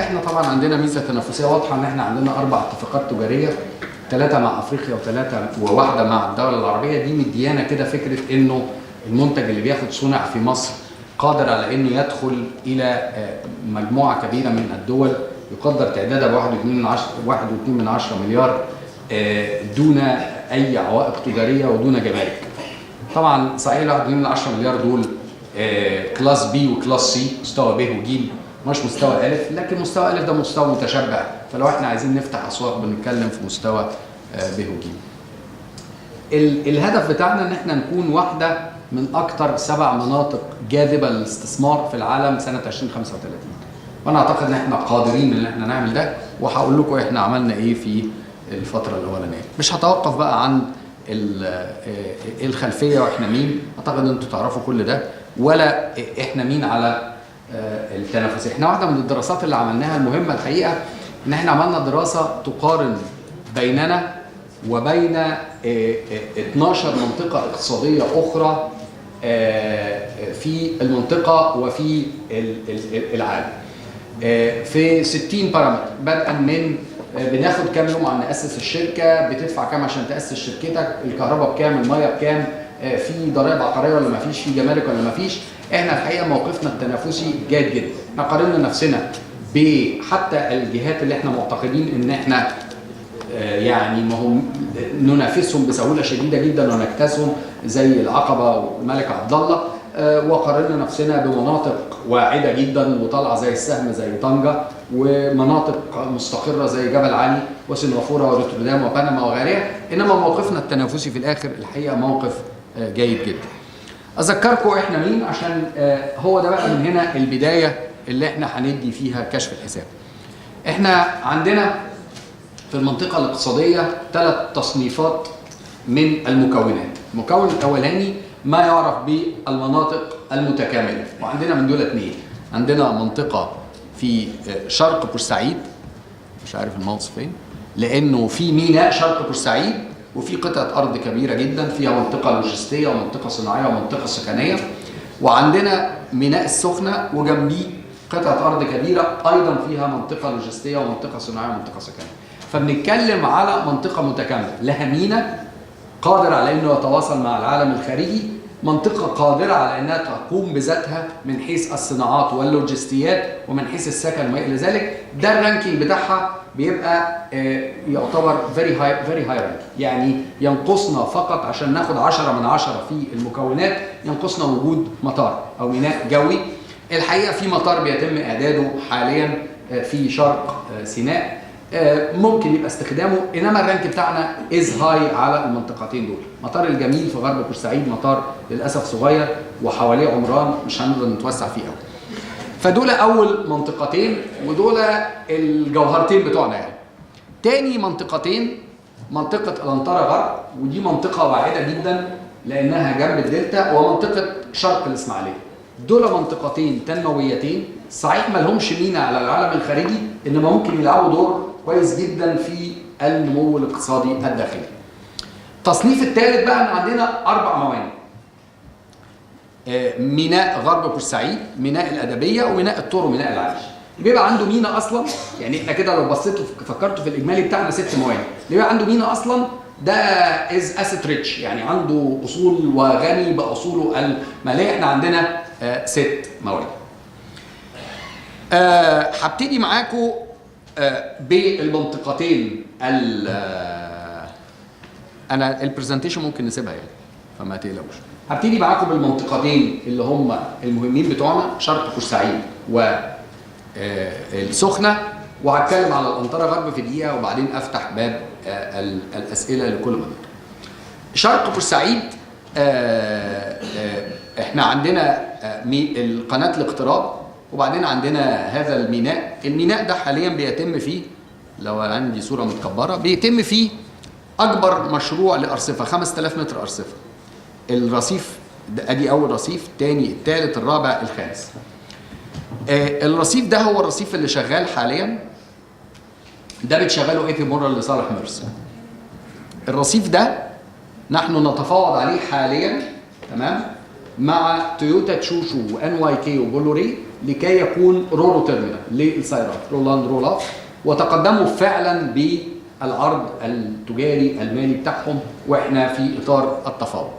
احنا طبعا عندنا ميزه تنافسيه واضحه ان احنا عندنا 4 اتفاقات تجاريه، 3 مع افريقيا وواحده مع الدول العربيه. دي مديانا كده فكره انه المنتج اللي بياخد صنع في مصر قادر على انه يدخل الى مجموعه كبيره من الدول يقدر تعدادها ب 1.2 مليار دون اي عوائق تجاريه ودون جمارك. طبعا صحيح 1.2 مليار دول كلاس بي وكلاس سي، مستوى ب وج، مش مستوى الف، لكن مستوى الف ده مستوى متشبع، فلو احنا عايزين نفتح اسواق بنتكلم في مستوى ب وج. الهدف بتاعنا ان احنا نكون واحده من اكثر 7 مناطق جاذبه للاستثمار في العالم سنه 2035، وانا اعتقد ان احنا قادرين ان احنا نعمل ده، وهقول لكم احنا عملنا ايه في الفتره الاولانيه. مش هتوقف بقى عن الخلفيه واحنا مين، اعتقد ان انتم تعرفوا كل ده، ولا احنا مين على التنافسيه. احنا واحده من الدراسات اللي عملناها المهمه الحقيقه ان احنا عملنا دراسه تقارن بيننا وبين 12 منطقه اقتصاديه اخرى في المنطقه وفي العالم في 60 بارامتر، بدءا من بناخد كام يوم عشان ناسس الشركه، بتدفع كام عشان تاسس شركتك، الكهرباء بكام، الميه بكام، في ضرائب عقاريه ولا ما فيش، في جمارك ولا ما فيش. احنا الحقيقه موقفنا التنافسي جيد جدا. احنا قارنا نفسنا بحتى الجهات اللي احنا معتقدين ان احنا يعني ما هم ننافسهم بسهوله شديده جدا ونجتازهم زي العقبه والملك عبد الله، وقارنا نفسنا بمناطق واعده جدا وطالعه زي السهم زي طنجه، ومناطق مستقره زي جبل علي وسنغافوره وروتردام وبنما وغيرها. انما موقفنا التنافسي في الاخر الحقيقه موقف جيد جدا. اذكركم احنا مين عشان هو ده بقى من هنا البدايه اللي احنا هندي فيها كشف الحساب. احنا عندنا في المنطقه الاقتصاديه 3 تصنيفات من المكونات. المكون الاولاني ما يعرف بالمناطق المتكامله، وعندنا من دول 2. عندنا منطقه في شرق بورسعيد، مش عارف الماوس فين، لانه في ميناء شرق بورسعيد وفي قطعه ارض كبيره جدا فيها منطقه لوجستيه ومنطقه صناعيه ومنطقه سكنيه. وعندنا ميناء السخنه وجنبيه قطعه ارض كبيره ايضا فيها منطقه لوجستيه ومنطقه صناعيه ومنطقه سكنيه. فبنتكلم على منطقه متكامله لها ميناء قادر على انه يتواصل مع العالم الخارجي، منطقه قادره على انها تقوم بذاتها من حيث الصناعات واللوجستيات ومن حيث السكن وما الى ذلك. ده الرانكينج بتاعها بيبقى يعتبر فيري هاي رانك، يعني ينقصنا فقط عشان ناخد 10 من 10 في المكونات، ينقصنا وجود مطار او ميناء جوي. الحقيقه في مطار بيتم اعداده حاليا في شرق سيناء، ممكن يبقى استخدامه، انما الرانك بتاعنا از هاي على المنطقتين دول. مطار الجميل في غرب بورسعيد مطار للاسف صغير وحواليه عمران مش هنقدر نتوسع فيه قوي. فدول اول منطقتين ودول الجوهرتين بتوعنا. يعني تاني منطقتين منطقه الانطره غرب، ودي منطقه واعده جدا لانها جنب الدلتا، ومنطقه شرق الاسماعيليه. دول منطقتين تنمويتين صحيح ما لهمش مينا على العالم الخارجي، انما ممكن يلعبوا دور كويس جدا في النمو الاقتصادي الداخلي. التصنيف الثالث بقى ان عندنا 4 موانئ. ميناء غرب بورسعيد، ميناء الادبيه، وميناء الطور، وميناء العريش. بيبقى عنده مينا اصلا، يعني احنا كده لو بصيتوا فكرتوا في الاجمالي بتاعنا 6 موانئ، اللي بيبقى عنده مينا اصلا ده از اسيت ريتش، يعني عنده اصول وغني باصوله الماليه. احنا عندنا 6 موانئ. هبتدي معاكم بالمنطقتين انا البرزنتيشن ممكن نسيبها يعني فما تقلقوش. هبتدي معاكم بالمنطقتين اللي هم المهمين بتوعنا، شرق بورسعيد والسخنه، وهتكلم على الانطره غرب في دقيقه وبعدين افتح باب الاسئله لكل منطقه. شرق بورسعيد احنا عندنا قناه الاقتراب، وبعدين عندنا هذا الميناء. الميناء ده حاليا بيتم فيه، لو عندي صوره متكبره، بيتم فيه اكبر مشروع لارصفه 5000 متر ارصفه. الرصيف ده ادي اول رصيف، الثاني، الثالث، الرابع، الخامس. الرصيف ده هو الرصيف اللي شغال حاليا، ده بتشغله اي بي مورال لصالح ميرسي. الرصيف ده نحن نتفاوض عليه حاليا، تمام، مع تويوتا تشوشو وان واي كي وبولوري لكي يكون رورو تيرمينال للسيارات رولاند رول اب، وتقدموا فعلا بالعرض التجاري المالي بتاعهم واحنا في اطار التفاوض.